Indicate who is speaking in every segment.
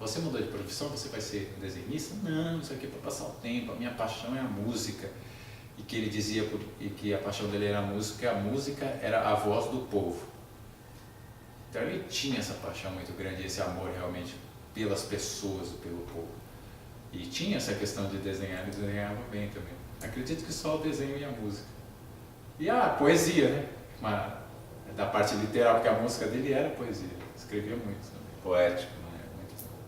Speaker 1: você mudou de profissão, você vai ser desenhista? Não, isso aqui é para passar o tempo, a minha paixão é a música. E que ele dizia que a paixão dele era a música, porque a música era a voz do povo. Então ele tinha essa paixão muito grande, esse amor realmente pelas pessoas, pelo povo. E tinha essa questão de desenhar, ele desenhava bem também. Acredito que só o desenho e a música. E a poesia, né? Da parte literal, porque a música dele era poesia, escrevia muito também. Poético, né? Muito bom.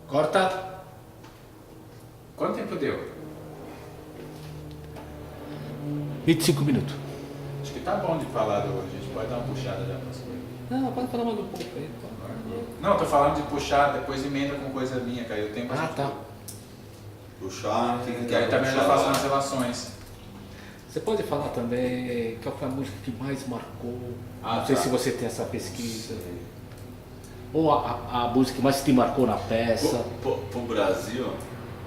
Speaker 2: Corta.
Speaker 1: Quanto tempo deu?
Speaker 2: 25 minutos.
Speaker 1: Acho que tá bom de falar do... A gente pode dar uma puxada já para as coisas.
Speaker 2: Não, pode falar mais um pouco aí.
Speaker 1: Não, tô falando de puxar, depois emenda com coisa minha, cara. Eu tenho bastante
Speaker 2: tá.
Speaker 1: coisa.
Speaker 3: Puxar,
Speaker 1: Que aí também eu já faço nas relações.
Speaker 2: Você pode falar também qual foi a música que mais marcou? Não sei se você tem essa pesquisa. Ou a música que mais te marcou na peça.
Speaker 3: Pro Brasil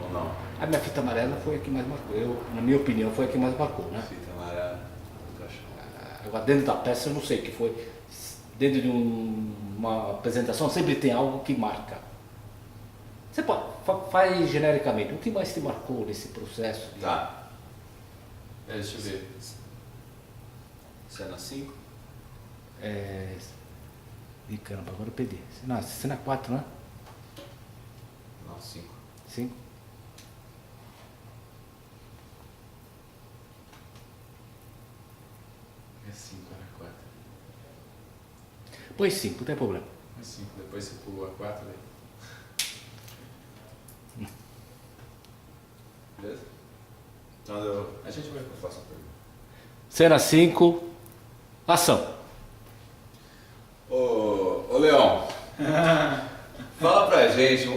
Speaker 3: ou não?
Speaker 2: A minha fita amarela foi a que mais marcou. Na minha opinião, foi a que mais marcou, né?
Speaker 3: Fita amarela.
Speaker 2: Agora, dentro da peça, eu não sei o que foi. Dentro de uma apresentação, sempre tem algo que marca. Você pode, faz genericamente. O que mais te marcou nesse processo?
Speaker 3: Tá.
Speaker 1: Deixa eu ver.
Speaker 3: Cena 5?
Speaker 2: Ih, caramba, agora eu perdi. Cena 4, né?
Speaker 3: Não, 5.
Speaker 2: 5?
Speaker 1: É 5, era 4.
Speaker 2: Põe 5, não tem problema.
Speaker 1: É 5, depois você pulou a 4 daí.
Speaker 3: Beleza? Então a gente vai fazer a pergunta.
Speaker 2: Cena 5, ação.
Speaker 3: Ô Leão, fala pra gente,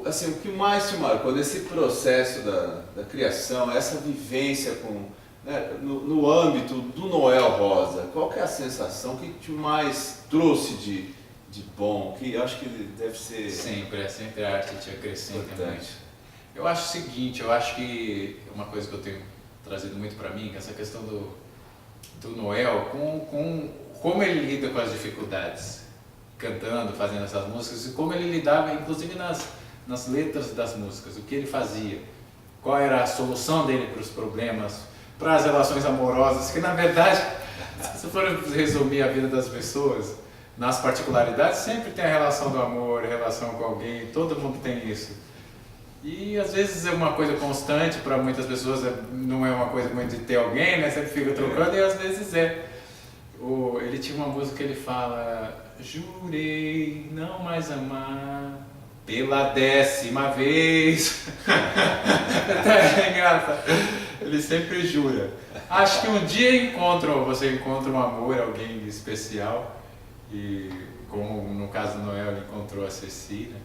Speaker 3: assim, o que mais te marcou nesse processo da criação, essa vivência com, né, no âmbito do Noel Rosa, qual que é a sensação que te mais trouxe de bom, que eu acho que deve ser
Speaker 1: Sempre a arte te acrescenta muito.
Speaker 3: importante.
Speaker 1: Eu acho o seguinte, eu acho que uma coisa que eu tenho trazido muito para mim, que é essa questão do Noel, como ele lida com as dificuldades, cantando, fazendo essas músicas, e como ele lidava, inclusive nas letras das músicas, o que ele fazia, qual era a solução dele para os problemas, para as relações amorosas, que na verdade, se for resumir a vida das pessoas, nas particularidades, sempre tem a relação do amor, a relação com alguém, todo mundo tem isso. E às vezes é uma coisa constante, para muitas pessoas não é uma coisa muito de ter alguém, né? Sempre fica trocando, e às vezes é. Ele tinha uma música que ele fala: jurei não mais amar pela 10ª vez. É engraçado. Ele sempre jura. Acho que um dia você encontra um amor, alguém especial, e como no caso do Noel ele encontrou a Cecília.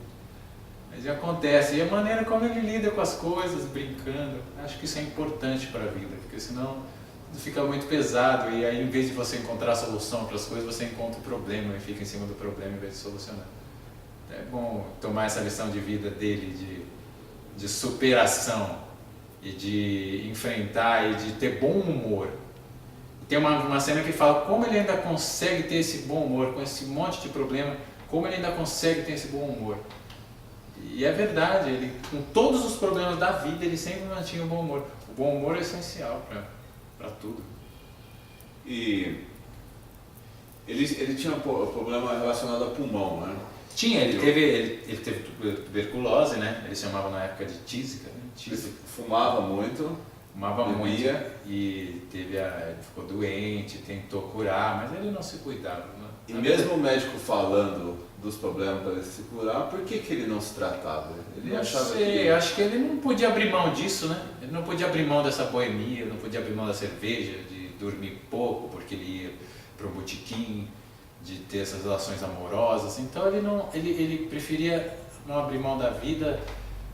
Speaker 1: Mas acontece, e a maneira como ele lida com as coisas, brincando, acho que isso é importante para a vida, porque senão fica muito pesado, e aí em vez de você encontrar a solução para as coisas, você encontra o problema e fica em cima do problema em vez de solucionar. É bom tomar essa lição de vida dele, de superação, e de enfrentar, e de ter bom humor. Tem uma cena que fala como ele ainda consegue ter esse bom humor, com esse monte de problema, como ele ainda consegue ter esse bom humor. E é verdade, ele, com todos os problemas da vida, ele sempre mantinha o bom humor. O bom humor é essencial para tudo.
Speaker 3: E ele tinha um problema relacionado a pulmão, né?
Speaker 1: Tinha, ele teve tuberculose, né? Ele se chamava na época de tísica, né?
Speaker 3: Ele fumava muito,
Speaker 1: fumava
Speaker 3: bebia.
Speaker 1: muito e ele ficou doente, tentou curar, mas ele não se cuidava. Né?
Speaker 3: E mesmo o médico falando dos problemas para ele se curar, por que ele não se tratava? Ele
Speaker 1: Não
Speaker 3: achava
Speaker 1: sei,
Speaker 3: que...
Speaker 1: acho que ele não podia abrir mão disso, né? Ele não podia abrir mão dessa boemia, não podia abrir mão da cerveja, de dormir pouco, porque ele ia para o botequim, de ter essas relações amorosas. Então ele preferia não abrir mão da vida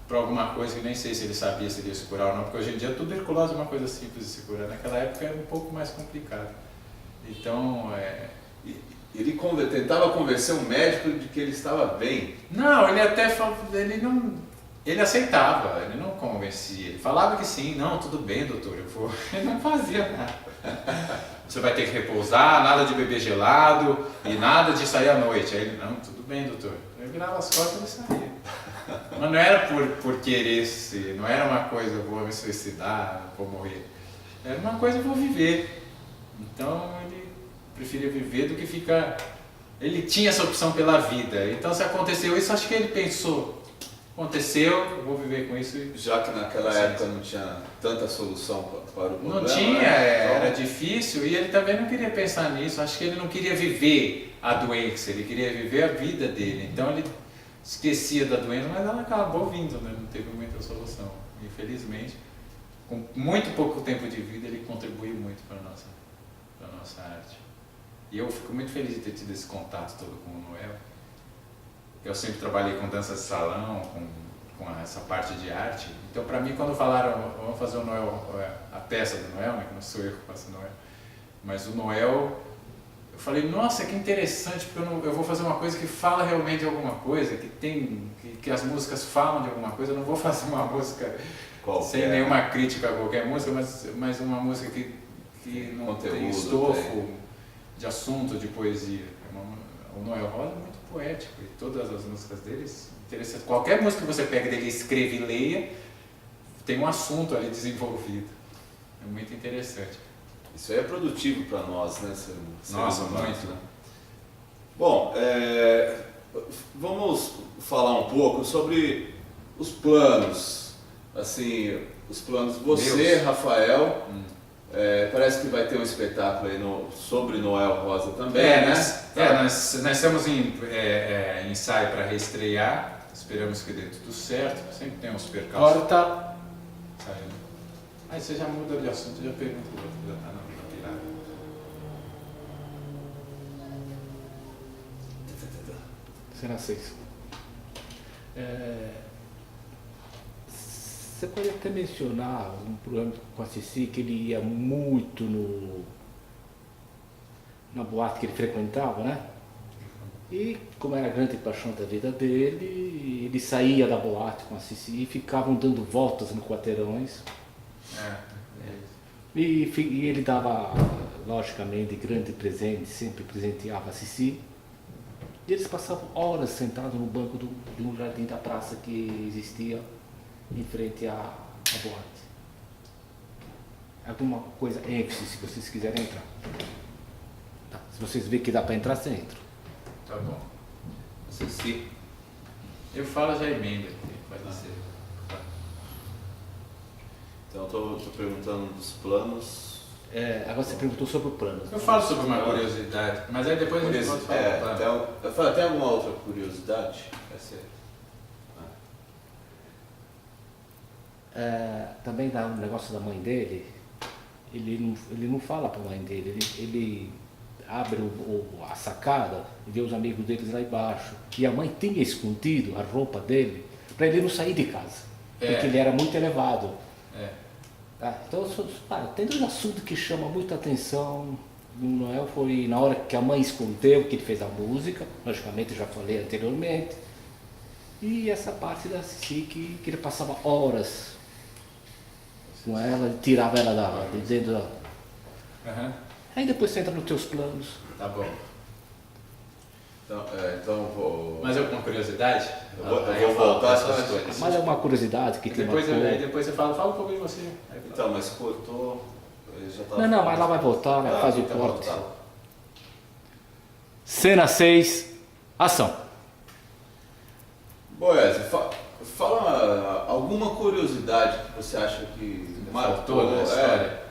Speaker 1: para alguma coisa que nem sei se ele sabia se ele ia se curar ou não, porque hoje em dia a tuberculose é uma coisa simples de se curar. Naquela época era um pouco mais complicado. Então,
Speaker 3: Ele tentava convencer o médico de que ele estava bem.
Speaker 1: Não, ele até falava, ele aceitava, ele não convencia, ele falava que sim, não, tudo bem, doutor, eu vou. Ele não fazia nada. Você vai ter que repousar, nada de beber gelado e nada de sair à noite. Aí ele, não, tudo bem, doutor. Eu virava as costas e saía. Mas não era por querer ser, não era uma coisa, vou me suicidar, vou morrer. Era uma coisa, vou viver. Então ele preferia viver do que ficar... Ele tinha essa opção pela vida. Então se aconteceu isso, acho que ele pensou, aconteceu, eu vou viver com isso.
Speaker 3: Já que naquela época não tinha tanta solução para o problema.
Speaker 1: Não tinha,
Speaker 3: né?
Speaker 1: era difícil e ele também não queria pensar nisso. Acho que ele não queria viver a doença, ele queria viver a vida dele. Então ele esquecia da doença, mas ela acabou vindo, né? Não teve muita solução. Infelizmente, com muito pouco tempo de vida, ele contribuiu muito para a nossa arte. E eu fico muito feliz de ter tido esse contato todo com o Noel. Eu sempre trabalhei com dança de salão, com essa parte de arte. Então, para mim, quando falaram, vamos fazer o Noel, a peça do Noel, né, que não sou eu que faço o Noel, mas o Noel, eu falei, nossa, que interessante, porque eu vou fazer uma coisa que fala realmente de alguma coisa, que as músicas falam de alguma coisa. Eu não vou fazer uma música sem nenhuma crítica a qualquer música, mas uma música que não
Speaker 3: Conteúdo,
Speaker 1: tem estofo de assunto, de poesia. O Noel Rosa é muito poético e todas as músicas deles interessantes. Qualquer música que você pega dele, escreva e leia, tem um assunto ali desenvolvido. É muito interessante.
Speaker 3: Isso aí é produtivo para nós, né?
Speaker 1: Nossa,
Speaker 3: humanos,
Speaker 1: muito.
Speaker 3: Né? Bom, vamos falar um pouco sobre os planos. Assim, os planos. Você, Rafael, parece que vai ter um espetáculo aí sobre Noel Rosa também, né?
Speaker 1: Nós estamos em ensaio para reestrear. Esperamos que dê tudo certo. Sempre tem uns percalços.
Speaker 2: Corta.
Speaker 1: Saindo. Aí você já muda de assunto, já pergunta o outro, já está na virada.
Speaker 2: Cena 6. Você pode até mencionar um programa com a Cici que ele ia muito na boate que ele frequentava, né? E como era a grande paixão da vida dele, ele saía da boate com a Cici e ficavam dando voltas no quarteirões. E ele dava, logicamente, grande presente, sempre presenteava a Cici. E eles passavam horas sentados no banco de um jardim da praça que existia em frente à boate. Alguma coisa, ênfase, se vocês quiserem entrar. Tá. Se vocês verem que dá para entrar, você entra.
Speaker 1: Tá bom.
Speaker 3: Sim.
Speaker 1: Eu falo, já emenda aqui, pode ser.
Speaker 3: Então, eu estou perguntando dos planos.
Speaker 2: Agora você perguntou sobre o plano.
Speaker 1: Eu falo sobre uma curiosidade, mas aí depois a gente pode falar do plano.
Speaker 3: Tem alguma outra curiosidade?
Speaker 2: Também dá um negócio da mãe dele, ele não fala para a mãe dele, ele abre a sacada e vê os amigos deles lá embaixo. E a mãe tinha escondido a roupa dele para ele não sair de casa, porque ele era muito elevado. Tá? Então, tem dois assuntos que chamam muita atenção. O Noel foi na hora que a mãe escondeu que ele fez a música, logicamente eu já falei anteriormente, e essa parte da Cici que ele passava horas com ela, ele tirava ela de dentro da... Aí depois você entra nos teus planos.
Speaker 1: Tá bom.
Speaker 3: Então vou...
Speaker 1: Mais alguma curiosidade?
Speaker 3: Eu vou voltar essas coisas.
Speaker 2: Mas é uma curiosidade que tem
Speaker 1: Depois você fala um pouco de você.
Speaker 3: Então, mas cortou... Já tava...
Speaker 2: Não, mas lá vai voltar, vai fazer o corte.
Speaker 3: Tá.
Speaker 2: Cena 6, ação.
Speaker 3: Boés, fala alguma curiosidade que você acha que marcou
Speaker 1: na história.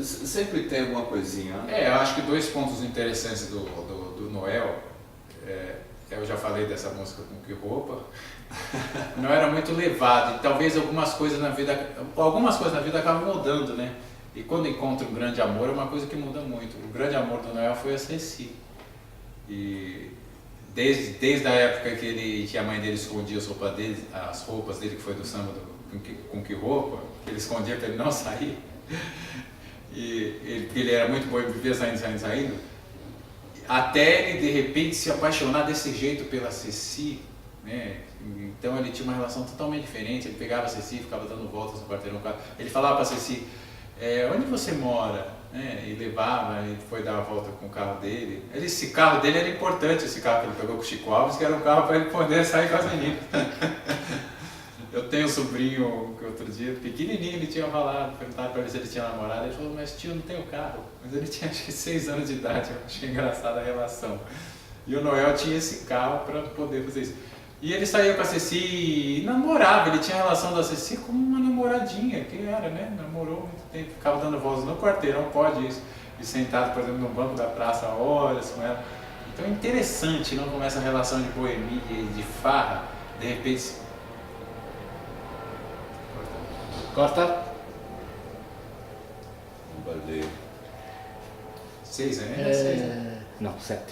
Speaker 3: Sempre tem alguma coisinha. Né?
Speaker 1: Eu acho que dois pontos interessantes do Noel. Eu já falei dessa música com que roupa. Não era muito levado e talvez algumas coisas na vida acabam mudando, né? E quando encontra um grande amor é uma coisa que muda muito. O grande amor do Noel foi a Ceci. E desde a época que a mãe dele escondia as roupas dele, que foi do samba com que roupa, que ele escondia para ele não sair. E ele era muito bom, ele vivia saindo. Até ele de repente se apaixonar desse jeito pela Ceci, né? Então ele tinha uma relação totalmente diferente. Ele pegava a Ceci, ficava dando voltas no quarteirão. Ele falava para a Ceci, onde você mora? né? E levava, e foi dar uma volta com o carro dele. Esse carro dele era importante, esse carro que ele pegou com o Chico Alves, que era um carro para ele poder sair com as meninas. Eu tenho um sobrinho que outro dia, pequenininho, ele tinha falado, perguntaram para ele se ele tinha namorada, ele falou, mas tio, não tem o carro. Mas ele tinha acho que 6 anos de idade, eu achei engraçada a relação. E o Noel tinha esse carro para poder fazer isso. E ele saía com a Ceci e namorava, ele tinha a relação da Ceci como uma namoradinha, que era, né? Namorou muito tempo, ficava dando voltas no quarteirão, pode isso. E sentado, por exemplo, no banco da praça horas com ela. Então é interessante, não? Como essa relação de boemia e de farra, de repente...
Speaker 2: Corta?
Speaker 3: Bombardeio.
Speaker 1: 6, né? 6, né?
Speaker 2: Não, 7.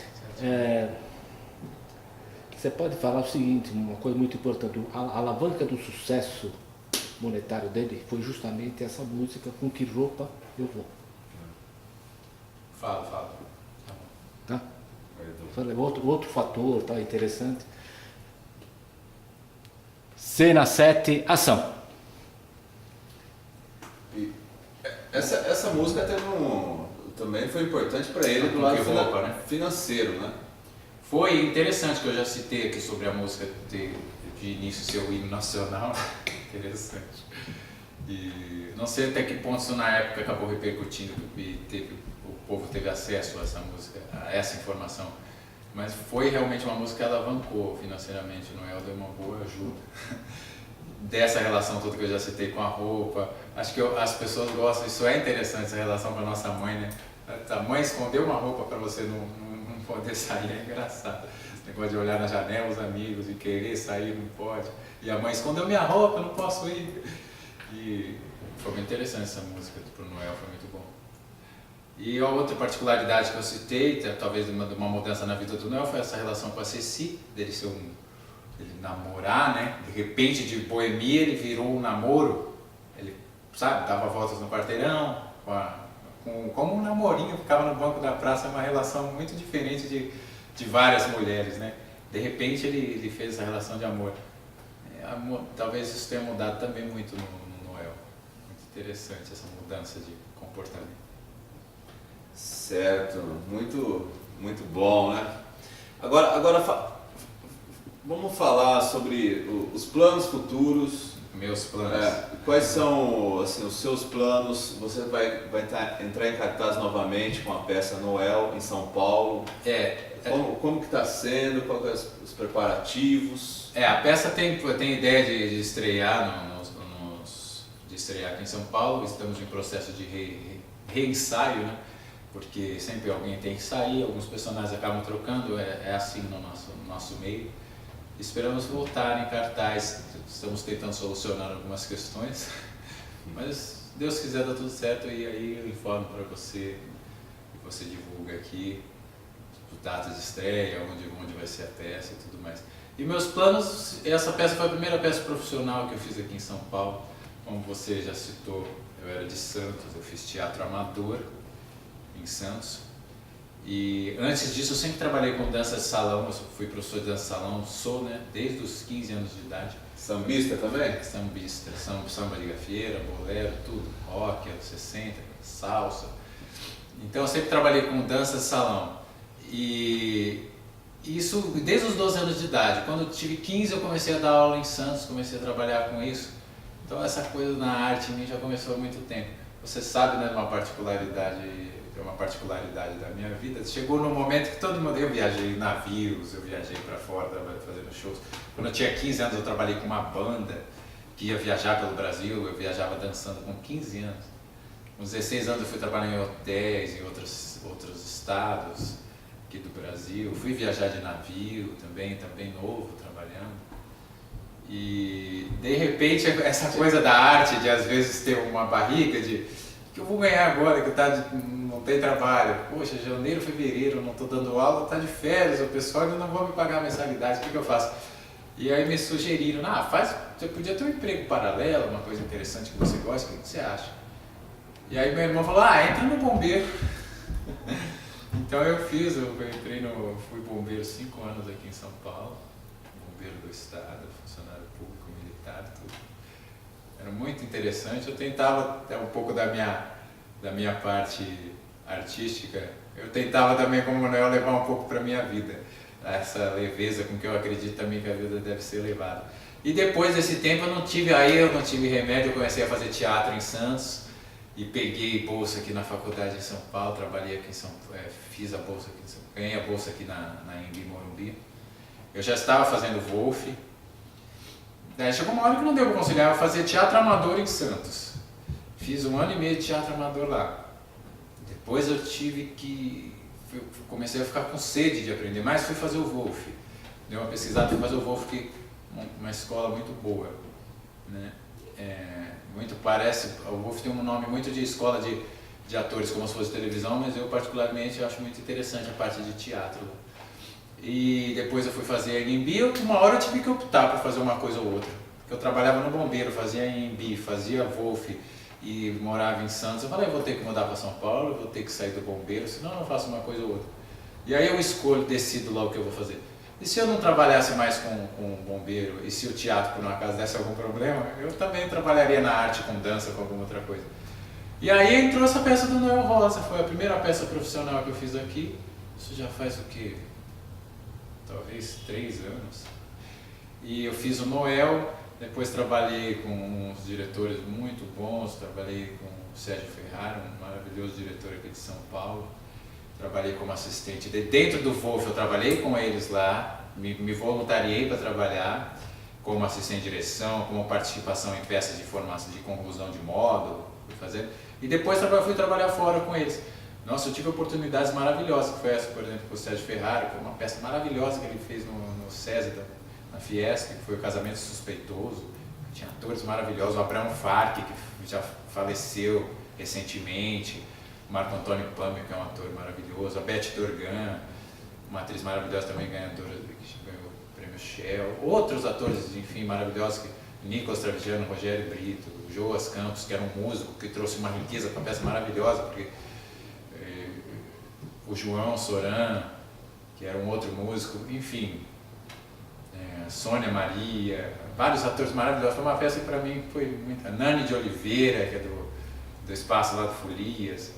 Speaker 2: Você pode falar o seguinte, uma coisa muito importante, a alavanca do sucesso monetário dele foi justamente essa música Com Que Roupa Eu Vou.
Speaker 1: Fala.
Speaker 2: Tá? Falei, outro fator tá, interessante. Cena 7, ação.
Speaker 3: E essa música teve também foi importante para ele do lado
Speaker 1: né?
Speaker 3: financeiro, né?
Speaker 1: Foi interessante que eu já citei aqui sobre a música de início ser o hino nacional. Interessante. E não sei até que ponto isso na época acabou repercutindo e o povo teve acesso a essa música, a essa informação. Mas foi realmente uma música que alavancou financeiramente, o Noel deu uma boa ajuda. Dessa relação toda que eu já citei com a roupa. Acho que as pessoas gostam, isso é interessante, essa relação com a nossa mãe, né? A mãe escondeu uma roupa para você não poder sair, é engraçado. Esse negócio de olhar na janela os amigos e querer sair, não pode. E a mãe escondeu minha roupa, não posso ir. E foi muito interessante essa música pro Noel, foi muito bom. E a outra particularidade que eu citei, talvez de uma mudança na vida do Noel, foi essa relação com a Ceci, dele ser ele namorar, né? De repente de boemia ele virou um namoro. Ele, sabe, dava voltas no quarteirão, como um namorinho, ficava no banco da praça, é uma relação muito diferente de várias mulheres, né? De repente ele fez essa relação de amor. Talvez isso tenha mudado também muito no Noel. Muito interessante essa mudança de comportamento.
Speaker 3: Certo, muito bom, né? Agora vamos falar sobre os planos futuros.
Speaker 1: Meus planos.
Speaker 3: Quais são assim, os seus planos? Você vai entrar em cartaz novamente com a peça Noel em São Paulo. Como que está sendo? Quais os preparativos?
Speaker 1: A peça tem ideia de estrear de estrear aqui em São Paulo. Estamos em processo de reensaio, né? Porque sempre alguém tem que sair, alguns personagens acabam trocando, é assim no nosso meio. Esperamos voltar em cartaz, estamos tentando solucionar algumas questões, mas se Deus quiser dá tudo certo e aí eu informo para você, e você divulga aqui datas de estreia, onde vai ser a peça e tudo mais. E meus planos, essa peça foi a primeira peça profissional que eu fiz aqui em São Paulo, como você já citou, eu era de Santos, eu fiz teatro amador em Santos. E antes disso eu sempre trabalhei com dança de salão, eu fui professor de dança de salão, né, desde os 15 anos de idade.
Speaker 3: Sambista também?
Speaker 1: Sambista, samba de gafieira, bolero, tudo, rock, anos 60, salsa. Então eu sempre trabalhei com dança de salão. E isso desde os 12 anos de idade. Quando eu tive 15 eu comecei a dar aula em Santos, comecei a trabalhar com isso. Então essa coisa na arte em mim já começou há muito tempo. Você sabe, né, uma particularidade da minha vida. Chegou no momento que todo mundo... Eu viajei em navios, eu viajei para fora fazendo shows. Quando eu tinha 15 anos eu trabalhei com uma banda que ia viajar pelo Brasil, eu viajava dançando com 15 anos. Com 16 anos eu fui trabalhar em hotéis, em outros estados aqui do Brasil. Fui viajar de navio também novo, trabalhando. E de repente essa coisa da arte, de às vezes ter uma barriga de que eu vou ganhar agora, que não tem trabalho. Poxa, janeiro, fevereiro, eu não estou dando aula, está de férias, o pessoal ainda não vai me pagar a mensalidade, o que eu faço? E aí me sugeriram, você podia ter um emprego paralelo, uma coisa interessante que você gosta, o que você acha? E aí meu irmão falou, entra no bombeiro. Então eu fui bombeiro 5 anos aqui em São Paulo, bombeiro do estado, funcionário público, militar, tudo. Era muito interessante, eu tentava, um pouco da minha da minha parte artística, eu tentava também, como Noel, levar um pouco para a minha vida. Essa leveza com que eu acredito também que a vida deve ser levada. E depois desse tempo eu não tive remédio, eu comecei a fazer teatro em Santos e peguei bolsa aqui na faculdade em São Paulo, trabalhei aqui em São Paulo, fiz a bolsa aqui em São Paulo, ganhei a bolsa aqui na Anhembi Morumbi. Eu já estava fazendo Wolf. Daí chegou uma hora que não deu para conciliar, eu fazia teatro amador em Santos. Fiz 1 ano e meio de teatro amador lá. Depois eu comecei a ficar com sede de aprender mais, fui fazer o Wolf. Dei uma pesquisada, fui fazer o Wolf, que uma escola muito boa, né? O Wolf tem um nome muito de escola de atores, como se fosse televisão, mas eu particularmente acho muito interessante a parte de teatro. E depois eu fui fazer a Anhembi, uma hora eu tive que optar por fazer uma coisa ou outra. Porque eu trabalhava no Bombeiro, fazia Anhembi, fazia Wolf e morava em Santos. Eu falei, eu vou ter que mudar para São Paulo, eu vou ter que sair do Bombeiro, senão eu não faço uma coisa ou outra. E aí eu decido lá o que eu vou fazer. E se eu não trabalhasse mais com o Bombeiro, e se o teatro por um acaso desse algum problema, eu também trabalharia na arte, com dança, com alguma outra coisa. E aí entrou essa peça do Noel Rosa, foi a primeira peça profissional que eu fiz aqui. Isso já faz o quê? Talvez 3 anos. E eu fiz o Noel, depois trabalhei com uns diretores muito bons, trabalhei com o Sérgio Ferrara, um maravilhoso diretor aqui de São Paulo. Trabalhei como assistente. Dentro do Wolf eu trabalhei com eles lá, me voluntariei para trabalhar como assistente de direção, como participação em peças de formação de conclusão de módulo, fui fazer. E depois fui trabalhar fora com eles. Nossa, eu tive oportunidades maravilhosas, que foi essa, por exemplo, com o Sérgio Ferrara, que foi uma peça maravilhosa que ele fez no César, na Fiesp, que foi o Casamento Suspeitoso. Tinha atores maravilhosos, o Abraham Farc, que já faleceu recentemente, o Marco Antônio Pâmio, que é um ator maravilhoso, a Beth Dorgan, uma atriz maravilhosa também ganhadora, que ganhou o prêmio Shell, outros atores, enfim, maravilhosos, Nicolas Travigiano, Rogério Brito, Joas Campos, que era um músico que trouxe uma riqueza para a peça maravilhosa, porque o João Soran, que era um outro músico, enfim, Sônia Maria, vários atores maravilhosos. Foi uma peça que para mim foi muito. A Nani de Oliveira, que é do Espaço lá do Folias.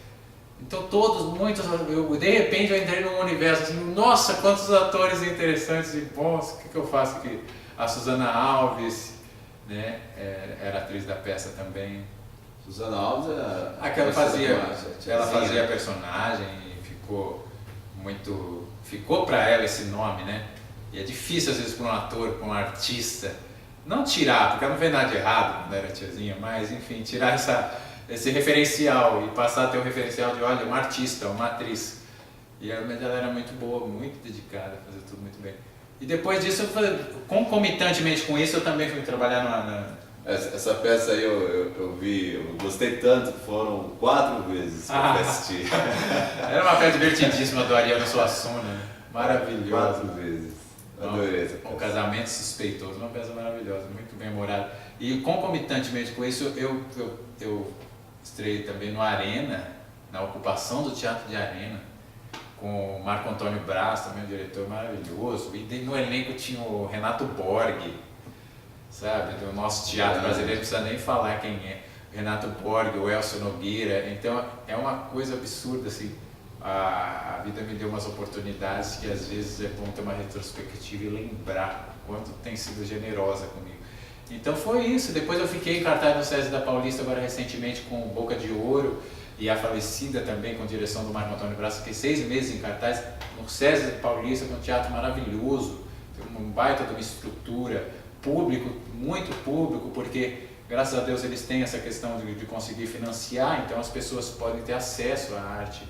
Speaker 1: Então muitos, de repente eu entrei num universo assim, nossa, quantos atores interessantes e bons, o que eu faço aqui? A Susana Alves, né, era atriz da peça também.
Speaker 3: Susana Alves era
Speaker 1: ela fazia a personagem e ficou para ela esse nome, né? E é difícil às vezes para um ator, para um artista, não tirar, porque ela não vê nada de errado quando era tiazinha, mas enfim, tirar esse referencial e passar a ter um referencial de, olha, uma artista, uma atriz. E ela era muito boa, muito dedicada, fazia tudo muito bem. E depois disso, concomitantemente com isso, eu também fui trabalhar
Speaker 3: Essa peça aí eu vi, eu gostei tanto que foram 4 vezes que eu assisti.
Speaker 1: Era uma peça divertidíssima do Ariano Suassuna, maravilhosa.
Speaker 3: 4 vezes, adorei essa peça.
Speaker 1: O Casamento Suspeitoso, uma peça maravilhosa, muito bem humorada. E concomitantemente com isso, eu estreiei também no Arena, na ocupação do Teatro de Arena, com o Marco Antônio Braz, também um diretor maravilhoso. E no elenco tinha o Renato Borg, sabe, do nosso teatro brasileiro, não precisa nem falar quem é, Renato Borg, o Elcio Nogueira. Então é uma coisa absurda, assim, a vida me deu umas oportunidades que às vezes é bom ter uma retrospectiva e lembrar quanto tem sido generosa comigo. Então foi isso, depois eu fiquei em cartaz no César da Paulista agora recentemente com Boca de Ouro e A Falecida também, com direção do Marco Antônio Braz. Fiquei 6 meses em cartaz no César da Paulista, com um teatro maravilhoso, um baita de uma estrutura, público, muito público, porque graças a Deus eles têm essa questão de conseguir financiar, então as pessoas podem ter acesso à arte,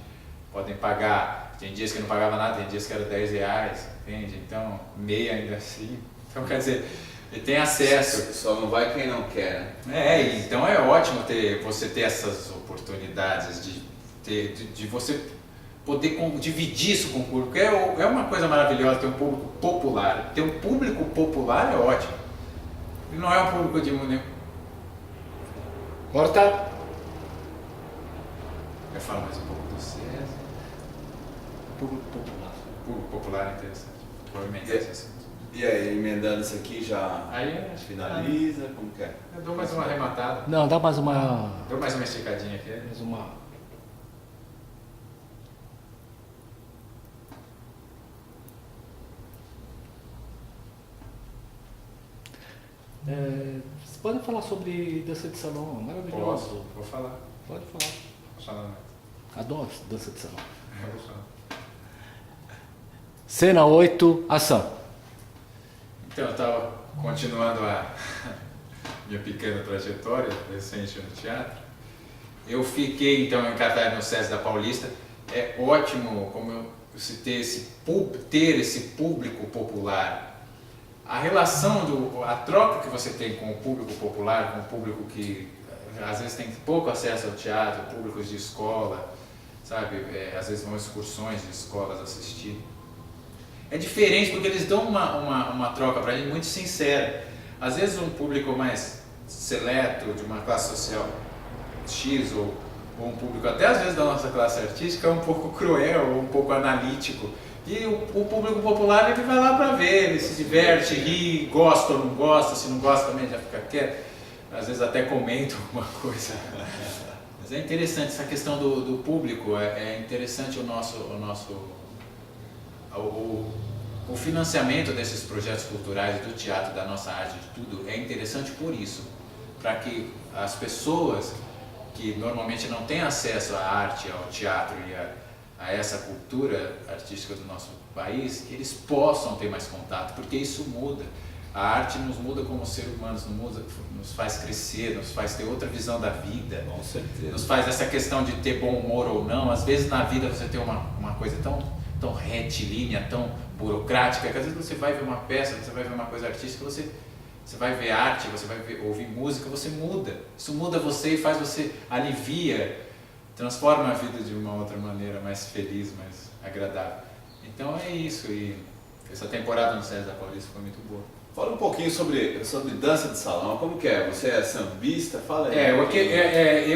Speaker 1: podem pagar. Tem dias que não pagava nada, tem dias que era R$10, entende? Então, meia ainda assim. Então, quer dizer, ele tem acesso.
Speaker 3: Só não vai quem não quer, né?
Speaker 1: Então é ótimo você ter essas oportunidades de você poder dividir isso com o público. É uma coisa maravilhosa ter um público popular. Ter um público popular é ótimo. E não é um público de mulher.
Speaker 2: Corta.
Speaker 1: Eu falo mais um pouco do César.
Speaker 2: Público popular.
Speaker 1: Público popular é interessante. Provavelmente esse assunto.
Speaker 3: E aí, emendando isso aqui, já
Speaker 1: aí
Speaker 3: finaliza, como que é?
Speaker 1: Eu dou mais uma arrematada.
Speaker 2: Não, dá mais uma.
Speaker 1: Dou mais uma esticadinha aqui.
Speaker 2: Mais uma. Você pode falar sobre dança de salão, é maravilhoso.
Speaker 1: Vou falar.
Speaker 2: Pode falar.
Speaker 1: Posso falar mais?
Speaker 2: Adoro dança de salão.
Speaker 1: Vou falar.
Speaker 2: Cena 8, ação.
Speaker 1: Então, eu estava continuando a minha pequena trajetória recente no teatro. Eu fiquei, então, encantado no SESI da Paulista. É ótimo, como eu citei, ter esse público popular. A relação, a troca que você tem com o público popular, com o público que às vezes tem pouco acesso ao teatro, públicos de escola, sabe? Às vezes vão excursões de escolas assistir. É diferente porque eles dão uma troca para a gente muito sincera. Às vezes um público mais seleto, de uma classe social X, ou um público até às vezes da nossa classe artística, é um pouco cruel, ou um pouco analítico. E o público popular, ele vai lá para ver, ele se diverte, ri, gosta ou não gosta, se não gosta também já fica quieto, às vezes até comenta alguma coisa. Mas é interessante essa questão do público, é interessante o financiamento desses projetos culturais, do teatro, da nossa arte, de tudo, é interessante por isso, para que as pessoas que normalmente não têm acesso à arte, ao teatro e a essa cultura artística do nosso país, eles possam ter mais contato, porque isso muda. A arte nos muda como seres humanos, nos faz crescer, nos faz ter outra visão da vida.
Speaker 3: Com certeza.
Speaker 1: Nos faz essa questão de ter bom humor ou não. Às vezes na vida você tem uma coisa tão retilínea, tão burocrática, que às vezes você vai ver uma peça, você vai ver uma coisa artística, você vai ver arte, você vai ouvir música, você muda. Isso muda você e faz você, alivia, transforma a vida de uma outra maneira mais feliz, mais agradável. Então é isso, e essa temporada no SESI da Paulista foi muito boa.
Speaker 3: Fala um pouquinho sobre dança de salão, como que é? Você é sambista? Fala aí.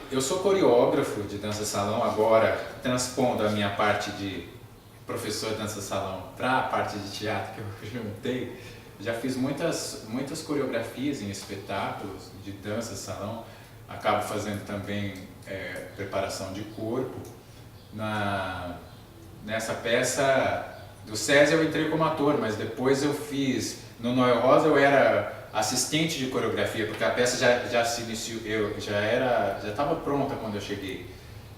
Speaker 1: Eu sou coreógrafo de dança salão, agora transpondo a minha parte de professor de dança salão para a parte de teatro que eu juntei. Já fiz muitas coreografias em espetáculos de dança salão, acabo fazendo também preparação de corpo. Nessa peça do SESI eu entrei como ator, mas depois eu fiz, no Noel Rosa eu era assistente de coreografia, porque a peça já se iniciou, já estava pronta quando eu cheguei.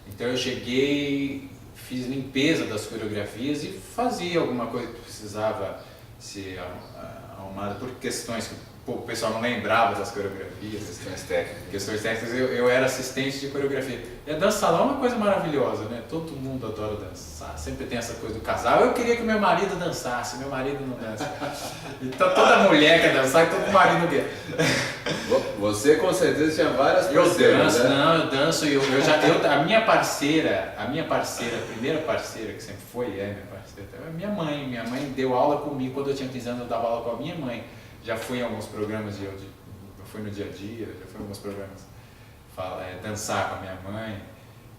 Speaker 1: Então eu cheguei, fiz limpeza das coreografias e fazia alguma coisa que precisava ser arrumada por questões que o pessoal não lembrava das coreografias. Questões técnicas, eu era assistente de coreografia. E a dança salão é uma coisa maravilhosa, né? Todo mundo adora dançar, sempre tem essa coisa do casal. Eu queria que meu marido dançasse, meu marido não dança. Então toda mulher quer dançar e todo marido quer.
Speaker 3: Você com certeza tinha várias parceiras,
Speaker 1: Eu danço,
Speaker 3: né?
Speaker 1: não, eu danço, a minha parceira, a primeira parceira que sempre foi, minha parceira, é minha mãe. Minha mãe deu aula comigo quando eu tinha 15 anos, eu dava aula com a minha mãe. Já fui em alguns programas, eu fui no Dia a Dia, já fui em alguns programas dançar com a minha mãe,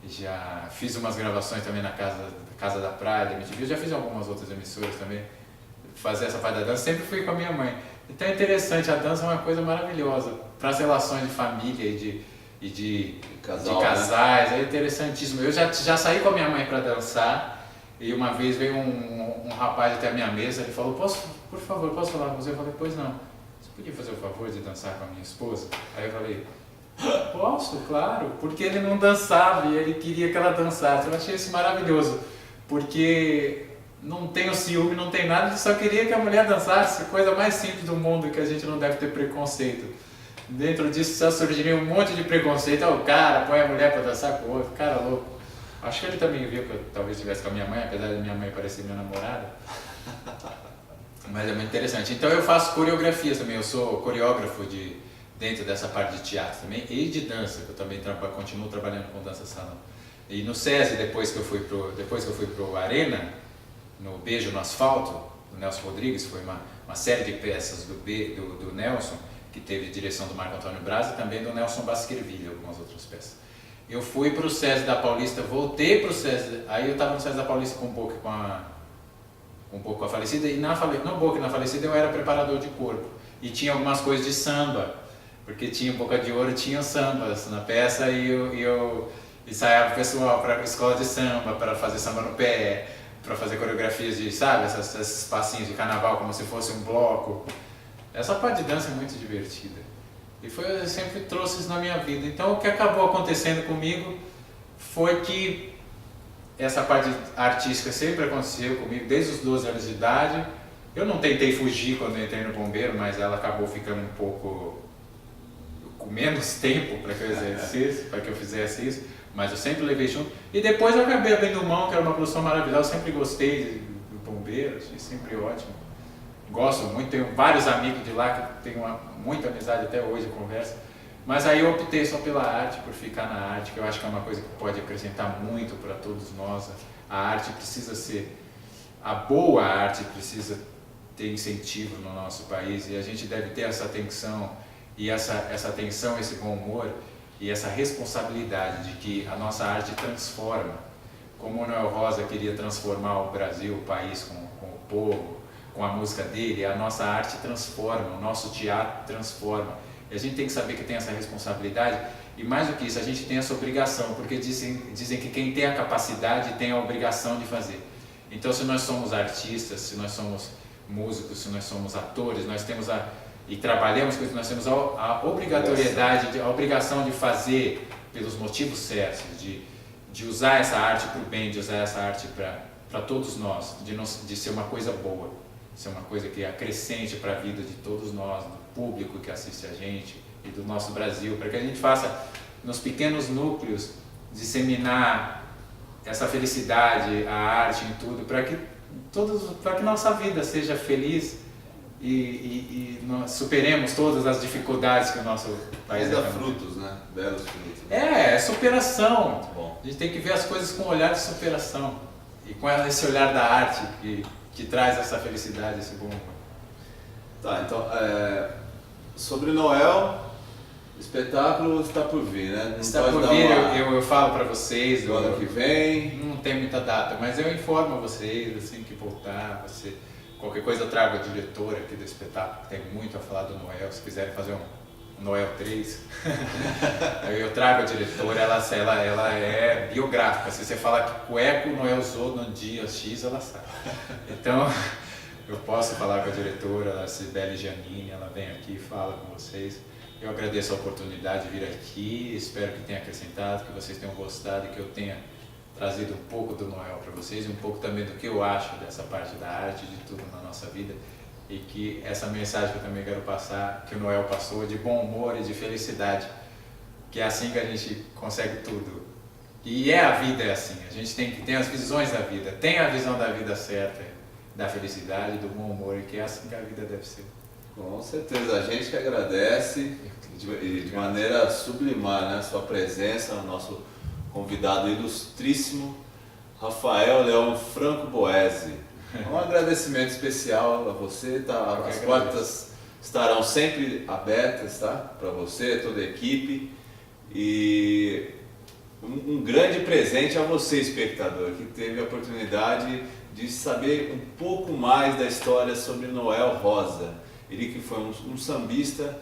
Speaker 1: já fiz umas gravações também na Casa da Praia, da MTV, já fiz algumas outras emissoras também, fazer essa parte da dança, sempre fui com a minha mãe. Então é interessante, a dança é uma coisa maravilhosa para as relações de família e de casais, é interessantíssimo. Eu já saí com a minha mãe para dançar e uma vez veio um rapaz até a minha mesa, ele falou, por favor, posso falar com você? Eu falei, pois não, você podia fazer o favor de dançar com a minha esposa? Aí eu falei, posso, claro, porque ele não dançava e ele queria que ela dançasse. Eu achei isso maravilhoso, porque não tem o ciúme, não tem nada, ele só queria que a mulher dançasse, coisa mais simples do mundo, que a gente não deve ter preconceito. Dentro disso só surgiria um monte de preconceito, o cara põe a mulher para dançar com o outro, cara louco. Acho que ele também viu que eu talvez estivesse com a minha mãe, apesar de minha mãe parecer minha namorada. Mas é muito interessante. Então eu faço coreografias também, eu sou coreógrafo dentro dessa parte de teatro também e de dança, que eu também continuo trabalhando com dança salão. E no SESI, depois que eu fui pro Arena, no Beijo no Asfalto, do Nelson Rodrigues, foi uma série de peças do Nelson, que teve direção do Marco Antônio Braz e também do Nelson Baskerville, algumas outras peças. Eu fui pro SESI da Paulista, voltei pro SESI, aí eu estava no SESI da Paulista com um pouco com a falecida, e na falecida eu era preparador de corpo, e tinha algumas coisas de samba, porque tinha Boca de Ouro, tinha sambas na peça, e eu ensaiava o pessoal para a escola de samba, para fazer samba no pé, para fazer coreografias de, sabe, esses passinhos de carnaval, como se fosse um bloco. Essa parte de dança é muito divertida. E eu sempre trouxe isso na minha vida. Então o que acabou acontecendo comigo foi que essa parte artística sempre aconteceu comigo desde os 12 anos de idade. Eu não tentei fugir quando eu entrei no bombeiro, mas ela acabou ficando um pouco com menos tempo para que eu exercesse, para que eu fizesse isso, mas eu sempre levei junto. E depois eu acabei abrindo mão, que era uma profissão maravilhosa, eu sempre gostei do bombeiro, achei sempre ótimo. Gosto muito, tenho vários amigos de lá que tenho muita amizade até hoje, conversa. Mas aí eu optei só pela arte, por ficar na arte, que eu acho que é uma coisa que pode acrescentar muito para todos nós. A arte precisa ser, a boa arte precisa ter incentivo no nosso país, e a gente deve ter essa atenção, e essa atenção, esse bom humor e essa responsabilidade de que a nossa arte transforma. Como o Noel Rosa queria transformar o Brasil, o país, com o povo, com a música dele, a nossa arte transforma, o nosso teatro transforma. E a gente tem que saber que tem essa responsabilidade, e mais do que isso, a gente tem essa obrigação, porque dizem que quem tem a capacidade tem a obrigação de fazer. Então, se nós somos artistas, se nós somos músicos, se nós somos atores, nós temos e trabalhamos com isso, nós temos a obrigatoriedade, a obrigação de fazer pelos motivos certos, de usar essa arte para o bem, de usar essa arte para todos nós, de ser uma coisa boa, ser uma coisa que acrescente para a vida de todos nós, do público que assiste a gente e do nosso Brasil, para que a gente faça nos pequenos núcleos disseminar essa felicidade, a arte em tudo, para que nossa vida seja feliz e nós superemos todas as dificuldades que o nosso país
Speaker 3: dá frutos, né? Belos frutos.
Speaker 1: É superação.
Speaker 3: Muito bom.
Speaker 1: A gente tem que ver as coisas com um olhar de superação e com esse olhar da arte que traz essa felicidade, esse bom humor.
Speaker 3: Tá, então, sobre Noel, o espetáculo está por vir, né? Não
Speaker 1: Está
Speaker 3: pode
Speaker 1: por
Speaker 3: dar
Speaker 1: vir,
Speaker 3: uma-
Speaker 1: eu falo para vocês.
Speaker 3: do ano que vem.
Speaker 1: Não tem muita data, mas eu informo a vocês assim que voltar. Qualquer coisa eu trago a diretora aqui do espetáculo, tem muito a falar do Noel, se quiserem fazer um Noel 3. Eu trago a diretora, ela é biográfica. Se você falar que cueca o Noel usou no dia X, ela sabe. Então, eu posso falar com a diretora, a Cibele Giannini, ela vem aqui e fala com vocês. Eu agradeço a oportunidade de vir aqui, espero que tenha acrescentado, que vocês tenham gostado e que eu tenha trazido um pouco do Noel para vocês e um pouco também do que eu acho dessa parte da arte, de tudo na nossa vida, e que essa mensagem que eu também quero passar, que o Noel passou, de bom humor e de felicidade, que é assim que a gente consegue tudo. E a vida é assim, a gente tem que ter as visões da vida, tem a visão da vida certa, da felicidade, do bom humor, e que é assim que a vida deve ser.
Speaker 3: Com certeza, a gente que agradece de maneira sublimar, né, sua presença, o nosso convidado ilustríssimo, Rafael Leão Franco Boesi. Um agradecimento especial a você, tá? As portas estarão sempre abertas, tá? Para você, toda a equipe, e um grande presente a você, espectador, que teve a oportunidade de saber um pouco mais da história sobre Noel Rosa. Ele que foi um sambista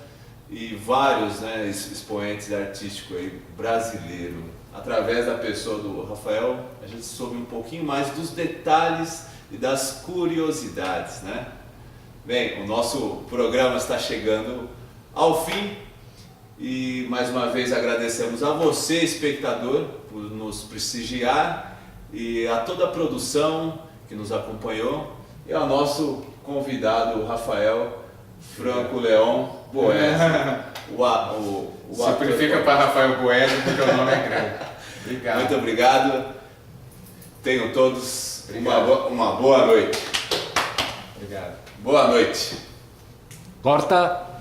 Speaker 3: e vários, né, expoentes artísticos aí, brasileiro. Através da pessoa do Rafael, a gente soube um pouquinho mais dos detalhes e das curiosidades, né? Bem, o nosso programa está chegando ao fim e mais uma vez agradecemos a você, espectador, por nos prestigiar, e a toda a produção que nos acompanhou, e ao nosso convidado Rafael Franco Leão Boesi.
Speaker 1: Simplifica para Rafael Boesi, porque o nome é grande. Obrigado.
Speaker 3: Muito obrigado. Tenham todos uma boa noite.
Speaker 1: Obrigado.
Speaker 3: Boa noite.
Speaker 2: Corta.